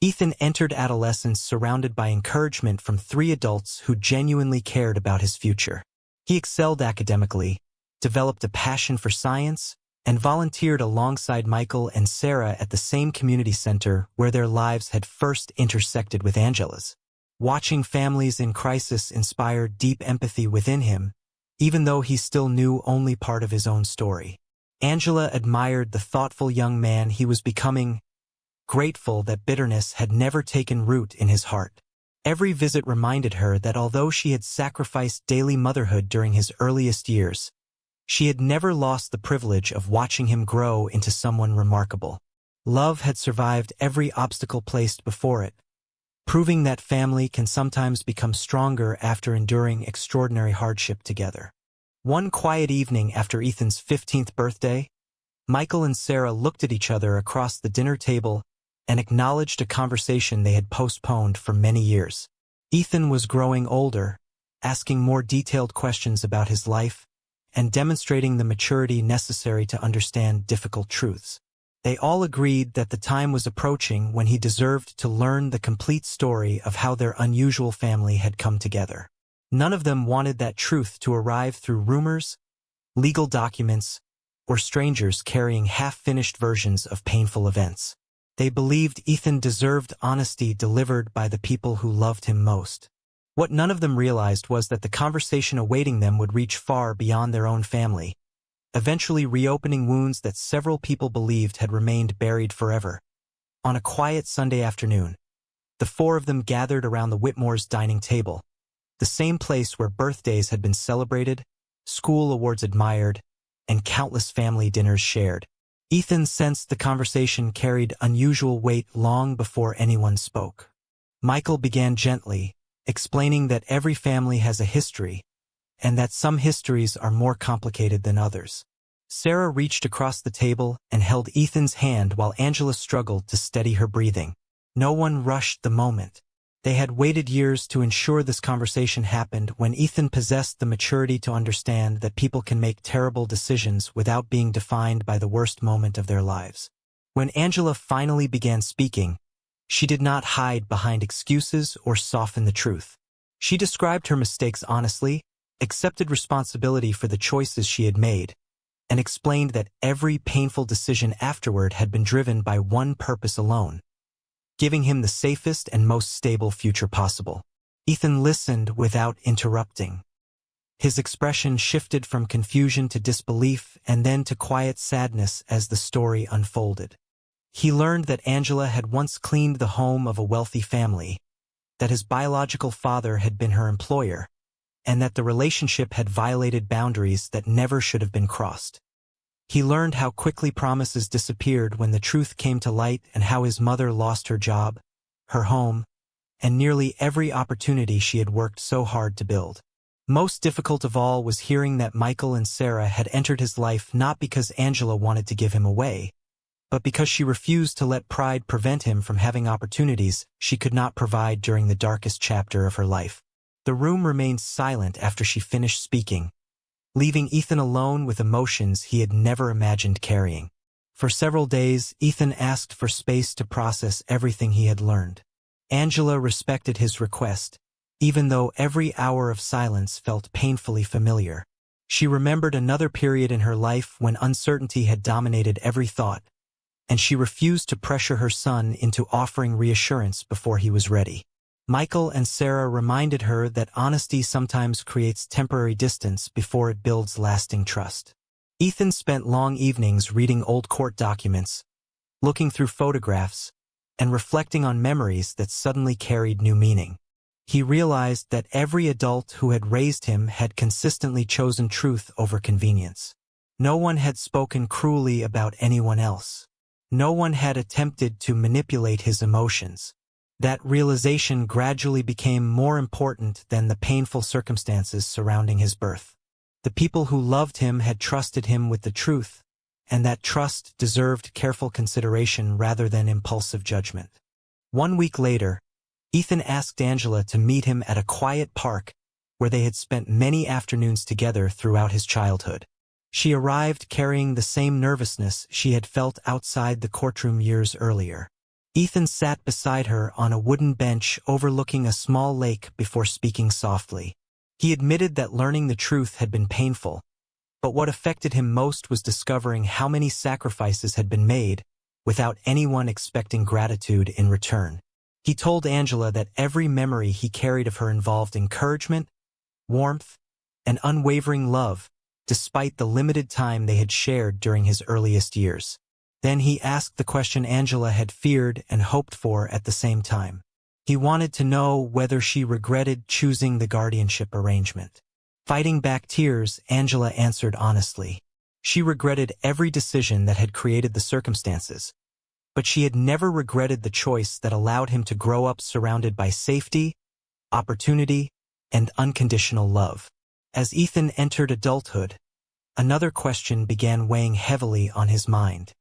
Ethan entered adolescence surrounded by encouragement from 3 adults who genuinely cared about his future. He excelled academically, developed a passion for science, and volunteered alongside Michael and Sarah at the same community center where their lives had first intersected with Angela's. Watching families in crisis inspired deep empathy within him, even though he still knew only part of his own story. Angela admired the thoughtful young man he was becoming, grateful that bitterness had never taken root in his heart. Every visit reminded her that although she had sacrificed daily motherhood during his earliest years, she had never lost the privilege of watching him grow into someone remarkable. Love had survived every obstacle placed before it, proving that family can sometimes become stronger after enduring extraordinary hardship together. One quiet evening after Ethan's 15th birthday, Michael and Sarah looked at each other across the dinner table and acknowledged a conversation they had postponed for many years. Ethan was growing older, asking more detailed questions about his life, and demonstrating the maturity necessary to understand difficult truths. They all agreed that the time was approaching when he deserved to learn the complete story of how their unusual family had come together. None of them wanted that truth to arrive through rumors, legal documents, or strangers carrying half-finished versions of painful events. They believed Ethan deserved honesty delivered by the people who loved him most. What none of them realized was that the conversation awaiting them would reach far beyond their own family, eventually reopening wounds that several people believed had remained buried forever. On a quiet Sunday afternoon, the four of them gathered around the Whitmores' dining table, the same place where birthdays had been celebrated, school awards admired, and countless family dinners shared. Ethan sensed the conversation carried unusual weight long before anyone spoke. Michael began gently, explaining that every family has a history, and that some histories are more complicated than others. Sarah reached across the table and held Ethan's hand while Angela struggled to steady her breathing. No one rushed the moment. They had waited years to ensure this conversation happened when Ethan possessed the maturity to understand that people can make terrible decisions without being defined by the worst moment of their lives. When Angela finally began speaking, she did not hide behind excuses or soften the truth. She described her mistakes honestly, accepted responsibility for the choices she had made, and explained that every painful decision afterward had been driven by one purpose alone: giving him the safest and most stable future possible. Ethan listened without interrupting. His expression shifted from confusion to disbelief and then to quiet sadness as the story unfolded. He learned that Angela had once cleaned the home of a wealthy family, that his biological father had been her employer, and that the relationship had violated boundaries that never should have been crossed. He learned how quickly promises disappeared when the truth came to light and how his mother lost her job, her home, and nearly every opportunity she had worked so hard to build. Most difficult of all was hearing that Michael and Sarah had entered his life not because Angela wanted to give him away, but because she refused to let pride prevent him from having opportunities she could not provide during the darkest chapter of her life. The room remained silent after she finished speaking, leaving Ethan alone with emotions he had never imagined carrying. For several days, Ethan asked for space to process everything he had learned. Angela respected his request, even though every hour of silence felt painfully familiar. She remembered another period in her life when uncertainty had dominated every thought, and she refused to pressure her son into offering reassurance before he was ready. Michael and Sarah reminded her that honesty sometimes creates temporary distance before it builds lasting trust. Ethan spent long evenings reading old court documents, looking through photographs, and reflecting on memories that suddenly carried new meaning. He realized that every adult who had raised him had consistently chosen truth over convenience. No one had spoken cruelly about anyone else. No one had attempted to manipulate his emotions. That realization gradually became more important than the painful circumstances surrounding his birth. The people who loved him had trusted him with the truth, and that trust deserved careful consideration rather than impulsive judgment. 1 week later, Ethan asked Angela to meet him at a quiet park where they had spent many afternoons together throughout his childhood. She arrived carrying the same nervousness she had felt outside the courtroom years earlier. Ethan sat beside her on a wooden bench overlooking a small lake before speaking softly. He admitted that learning the truth had been painful, but what affected him most was discovering how many sacrifices had been made without anyone expecting gratitude in return. He told Angela that every memory he carried of her involved encouragement, warmth, and unwavering love, despite the limited time they had shared during his earliest years. Then he asked the question Angela had feared and hoped for at the same time. He wanted to know whether she regretted choosing the guardianship arrangement. Fighting back tears, Angela answered honestly. She regretted every decision that had created the circumstances, but she had never regretted the choice that allowed him to grow up surrounded by safety, opportunity, and unconditional love. As Ethan entered adulthood, another question began weighing heavily on his mind.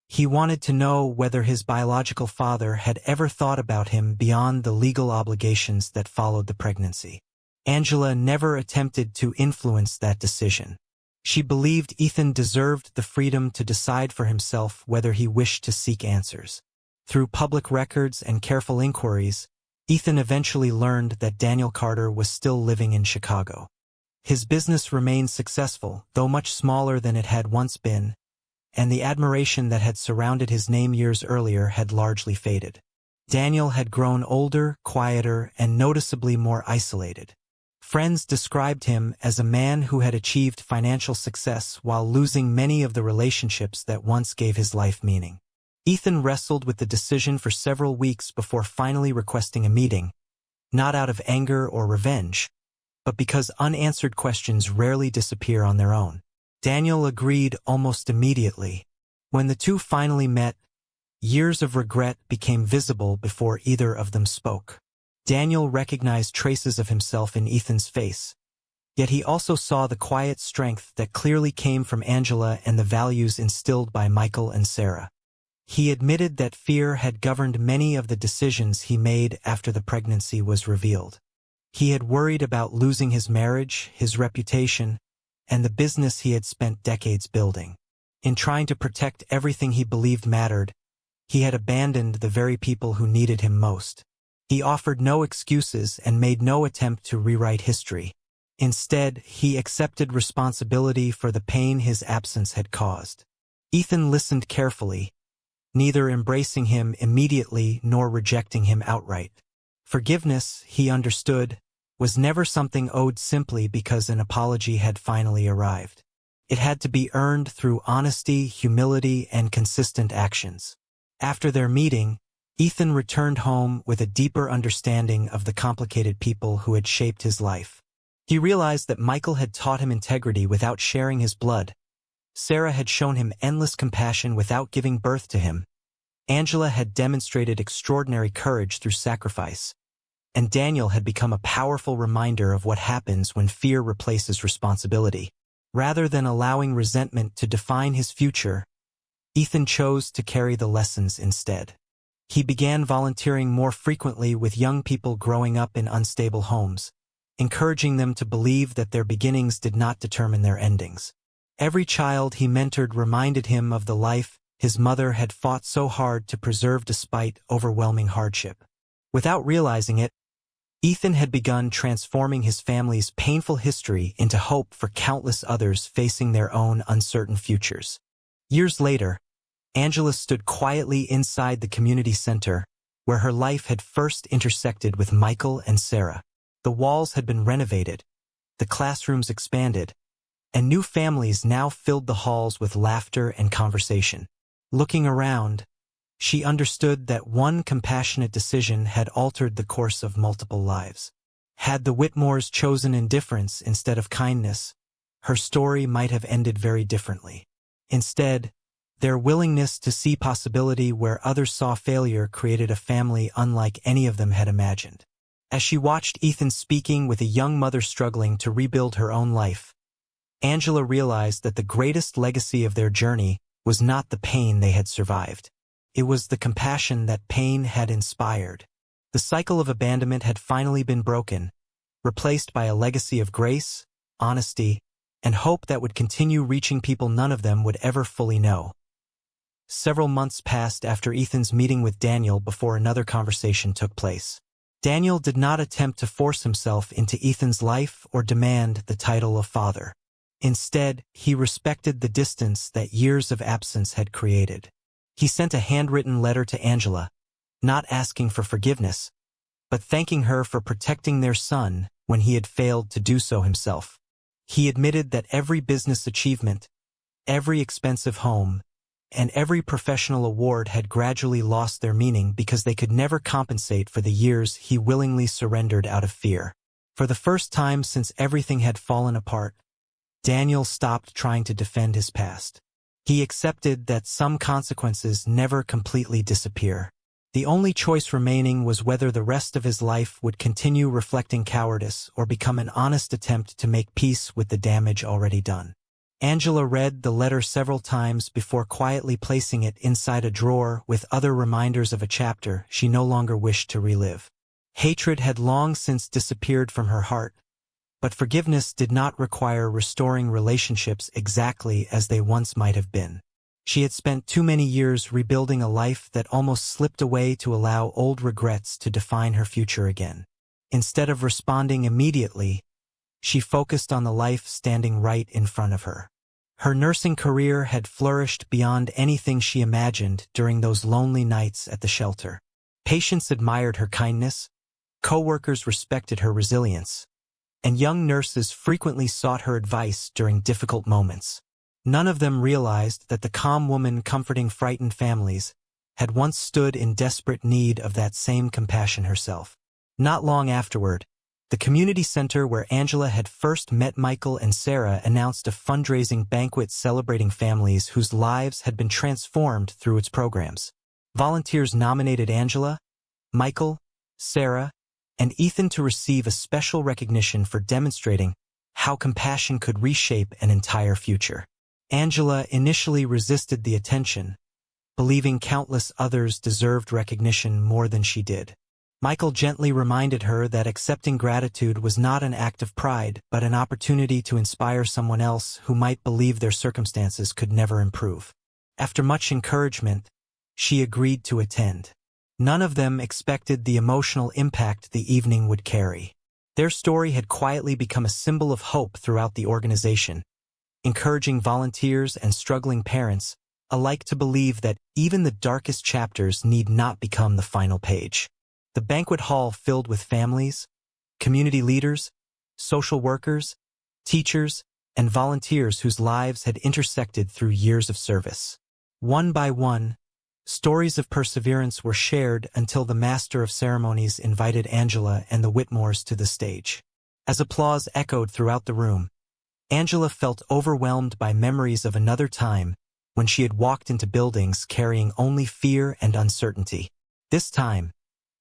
He wanted to know whether his biological father had ever thought about him beyond the legal obligations that followed the pregnancy. Angela never attempted to influence that decision. She believed Ethan deserved the freedom to decide for himself whether he wished to seek answers. Through public records and careful inquiries, Ethan eventually learned that Daniel Carter was still living in Chicago. His business remained successful, though much smaller than it had once been, and the admiration that had surrounded his name years earlier had largely faded. Daniel had grown older, quieter, and noticeably more isolated. Friends described him as a man who had achieved financial success while losing many of the relationships that once gave his life meaning. Ethan wrestled with the decision for several weeks before finally requesting a meeting, not out of anger or revenge, but because unanswered questions rarely disappear on their own. Daniel agreed almost immediately. When the two finally met, years of regret became visible before either of them spoke. Daniel recognized traces of himself in Ethan's face, yet he also saw the quiet strength that clearly came from Angela and the values instilled by Michael and Sarah. He admitted that fear had governed many of the decisions he made after the pregnancy was revealed. He had worried about losing his marriage, his reputation, and the business he had spent decades building. In trying to protect everything he believed mattered, he had abandoned the very people who needed him most. He offered no excuses and made no attempt to rewrite history. Instead, he accepted responsibility for the pain his absence had caused. Ethan listened carefully, neither embracing him immediately nor rejecting him outright. Forgiveness, he understood, was never something owed simply because an apology had finally arrived. It had to be earned through honesty, humility, and consistent actions. After their meeting, Ethan returned home with a deeper understanding of the complicated people who had shaped his life. He realized that Michael had taught him integrity without sharing his blood. Sarah had shown him endless compassion without giving birth to him. Angela had demonstrated extraordinary courage through sacrifice. And Daniel had become a powerful reminder of what happens when fear replaces responsibility. Rather than allowing resentment to define his future, Ethan chose to carry the lessons instead. He began volunteering more frequently with young people growing up in unstable homes, encouraging them to believe that their beginnings did not determine their endings. Every child he mentored reminded him of the life his mother had fought so hard to preserve despite overwhelming hardship. Without realizing it, Ethan had begun transforming his family's painful history into hope for countless others facing their own uncertain futures. Years later, Angela stood quietly inside the community center, where her life had first intersected with Michael and Sarah. The walls had been renovated, the classrooms expanded, and new families now filled the halls with laughter and conversation. Looking around, she understood that one compassionate decision had altered the course of multiple lives. Had the Whitmores chosen indifference instead of kindness, her story might have ended very differently. Instead, their willingness to see possibility where others saw failure created a family unlike any of them had imagined. As she watched Ethan speaking with a young mother struggling to rebuild her own life, Angela realized that the greatest legacy of their journey was not the pain they had survived. It was the compassion that pain had inspired. The cycle of abandonment had finally been broken, replaced by a legacy of grace, honesty, and hope that would continue reaching people none of them would ever fully know. Several months passed after Ethan's meeting with Daniel before another conversation took place. Daniel did not attempt to force himself into Ethan's life or demand the title of father. Instead, he respected the distance that years of absence had created. He sent a handwritten letter to Angela, not asking for forgiveness, but thanking her for protecting their son when he had failed to do so himself. He admitted that every business achievement, every expensive home, and every professional award had gradually lost their meaning because they could never compensate for the years he willingly surrendered out of fear. For the first time since everything had fallen apart, Daniel stopped trying to defend his past. He accepted that some consequences never completely disappear. The only choice remaining was whether the rest of his life would continue reflecting cowardice or become an honest attempt to make peace with the damage already done. Angela read the letter several times before quietly placing it inside a drawer with other reminders of a chapter she no longer wished to relive. Hatred had long since disappeared from her heart, but forgiveness did not require restoring relationships exactly as they once might have been. She had spent too many years rebuilding a life that almost slipped away to allow old regrets to define her future again. Instead of responding immediately, she focused on the life standing right in front of her. Her nursing career had flourished beyond anything she imagined during those lonely nights at the shelter. Patients admired her kindness, co-workers respected her resilience, and young nurses frequently sought her advice during difficult moments. None of them realized that the calm woman comforting frightened families had once stood in desperate need of that same compassion herself. Not long afterward, the community center where Angela had first met Michael and Sarah announced a fundraising banquet celebrating families whose lives had been transformed through its programs. Volunteers nominated Angela, Michael, Sarah, and Ethan to receive a special recognition for demonstrating how compassion could reshape an entire future. Angela initially resisted the attention, believing countless others deserved recognition more than she did. Michael gently reminded her that accepting gratitude was not an act of pride, but an opportunity to inspire someone else who might believe their circumstances could never improve. After much encouragement, she agreed to attend. None of them expected the emotional impact the evening would carry. Their story had quietly become a symbol of hope throughout the organization, encouraging volunteers and struggling parents alike to believe that even the darkest chapters need not become the final page. The banquet hall filled with families, community leaders, social workers, teachers, and volunteers whose lives had intersected through years of service. One by one, stories of perseverance were shared until the master of ceremonies invited Angela and the Whitmores to the stage. As applause echoed throughout the room, Angela felt overwhelmed by memories of another time when she had walked into buildings carrying only fear and uncertainty. This time,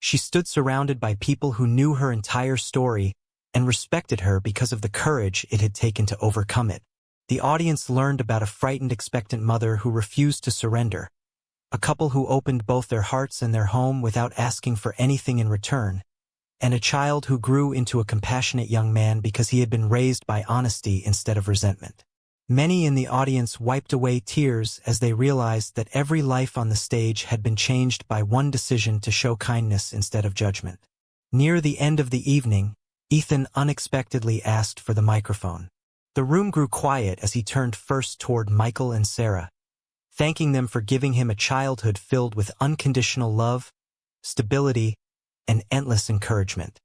she stood surrounded by people who knew her entire story and respected her because of the courage it had taken to overcome it. The audience learned about a frightened, expectant mother who refused to surrender, a couple who opened both their hearts and their home without asking for anything in return, and a child who grew into a compassionate young man because he had been raised by honesty instead of resentment. Many in the audience wiped away tears as they realized that every life on the stage had been changed by one decision to show kindness instead of judgment. Near the end of the evening, Ethan unexpectedly asked for the microphone. The room grew quiet as he turned first toward Michael and Sarah, thanking them for giving him a childhood filled with unconditional love, stability, and endless encouragement.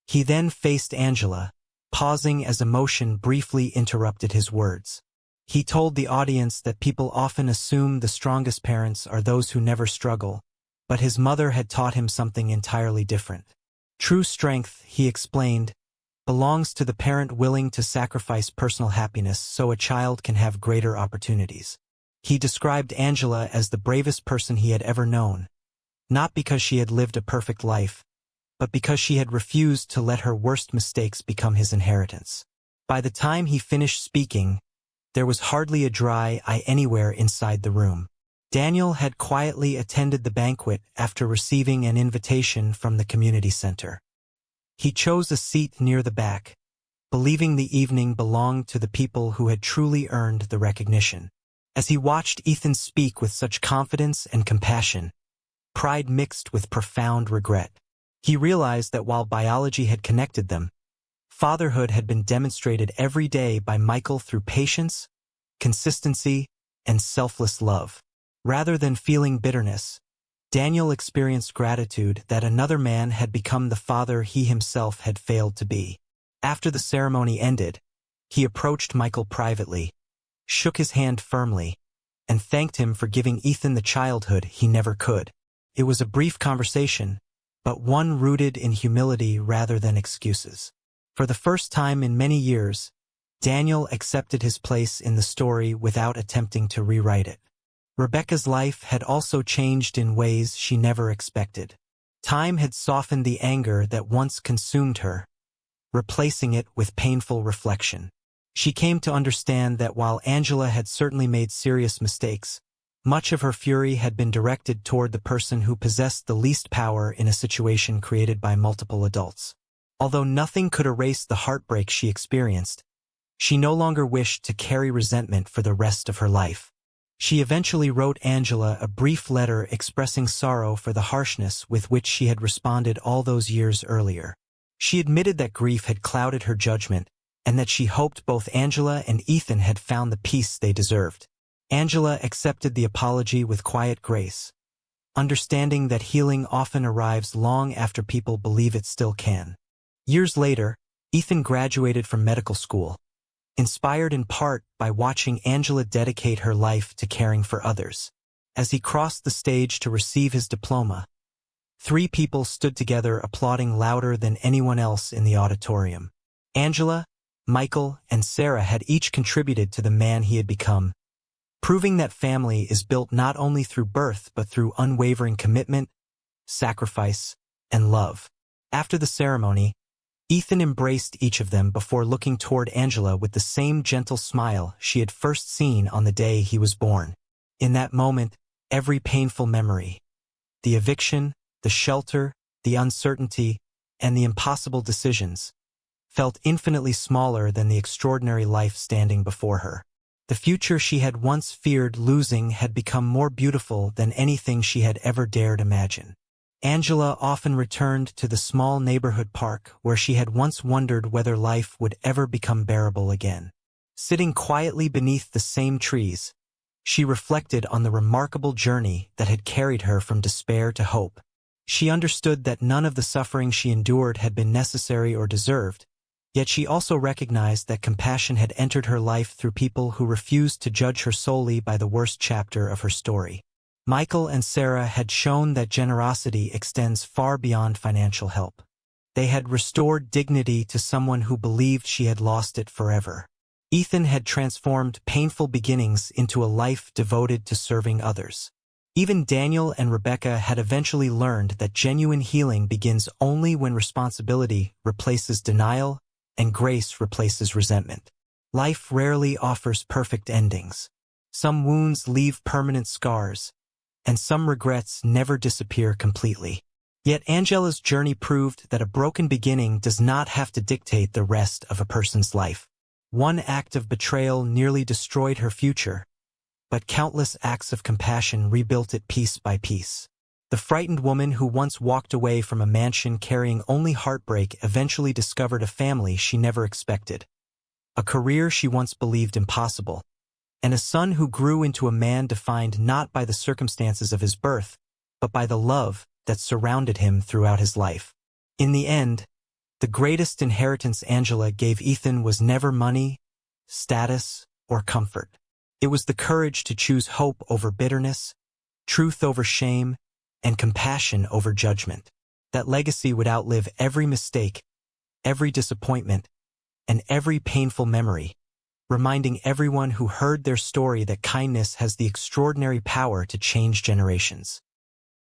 He then faced Angela, pausing as emotion briefly interrupted his words. He told the audience that people often assume the strongest parents are those who never struggle, but his mother had taught him something entirely different. True strength, he explained, belongs to the parent willing to sacrifice personal happiness so a child can have greater opportunities. He described Angela as the bravest person he had ever known, not because she had lived a perfect life, but because she had refused to let her worst mistakes become his inheritance. By the time he finished speaking, there was hardly a dry eye anywhere inside the room. Daniel had quietly attended the banquet after receiving an invitation from the community center. He chose a seat near the back, believing the evening belonged to the people who had truly earned the recognition. As he watched Ethan speak with such confidence and compassion, pride mixed with profound regret. He realized that while biology had connected them, fatherhood had been demonstrated every day by Michael through patience, consistency, and selfless love. Rather than feeling bitterness, Daniel experienced gratitude that another man had become the father he himself had failed to be. After the ceremony ended, he approached Michael privately, shook his hand firmly, and thanked him for giving Ethan the childhood he never could. It was a brief conversation, but one rooted in humility rather than excuses. For the first time in many years, Daniel accepted his place in the story without attempting to rewrite it. Rebecca's life had also changed in ways she never expected. Time had softened the anger that once consumed her, replacing it with painful reflection. She came to understand that while Angela had certainly made serious mistakes, much of her fury had been directed toward the person who possessed the least power in a situation created by multiple adults. Although nothing could erase the heartbreak she experienced, she no longer wished to carry resentment for the rest of her life. She eventually wrote Angela a brief letter expressing sorrow for the harshness with which she had responded all those years earlier. She admitted that grief had clouded her judgment and that she hoped both Angela and Ethan had found the peace they deserved. Angela accepted the apology with quiet grace, understanding that healing often arrives long after people believe it still can. Years later, Ethan graduated from medical school, inspired in part by watching Angela dedicate her life to caring for others. As he crossed the stage to receive his diploma, 3 people stood together applauding louder than anyone else in the auditorium. Angela, Michael, and Sarah had each contributed to the man he had become, proving that family is built not only through birth but through unwavering commitment, sacrifice, and love. After the ceremony, Ethan embraced each of them before looking toward Angela with the same gentle smile she had first seen on the day he was born. In that moment, every painful memory, the eviction, the shelter, the uncertainty, and the impossible decisions, felt infinitely smaller than the extraordinary life standing before her. The future she had once feared losing had become more beautiful than anything she had ever dared imagine. Angela often returned to the small neighborhood park where she had once wondered whether life would ever become bearable again. Sitting quietly beneath the same trees, she reflected on the remarkable journey that had carried her from despair to hope. She understood that none of the suffering she endured had been necessary or deserved, yet she also recognized that compassion had entered her life through people who refused to judge her solely by the worst chapter of her story. Michael and Sarah had shown that generosity extends far beyond financial help. They had restored dignity to someone who believed she had lost it forever. Ethan had transformed painful beginnings into a life devoted to serving others. Even Daniel and Rebecca had eventually learned that genuine healing begins only when responsibility replaces denial and grace replaces resentment. Life rarely offers perfect endings. Some wounds leave permanent scars, and some regrets never disappear completely. Yet Angela's journey proved that a broken beginning does not have to dictate the rest of a person's life. One act of betrayal nearly destroyed her future, but countless acts of compassion rebuilt it piece by piece. The frightened woman who once walked away from a mansion carrying only heartbreak eventually discovered a family she never expected, a career she once believed impossible, and a son who grew into a man defined not by the circumstances of his birth, but by the love that surrounded him throughout his life. In the end, the greatest inheritance Angela gave Ethan was never money, status, or comfort. It was the courage to choose hope over bitterness, truth over shame, and compassion over judgment. That legacy would outlive every mistake, every disappointment, and every painful memory, reminding everyone who heard their story that kindness has the extraordinary power to change generations.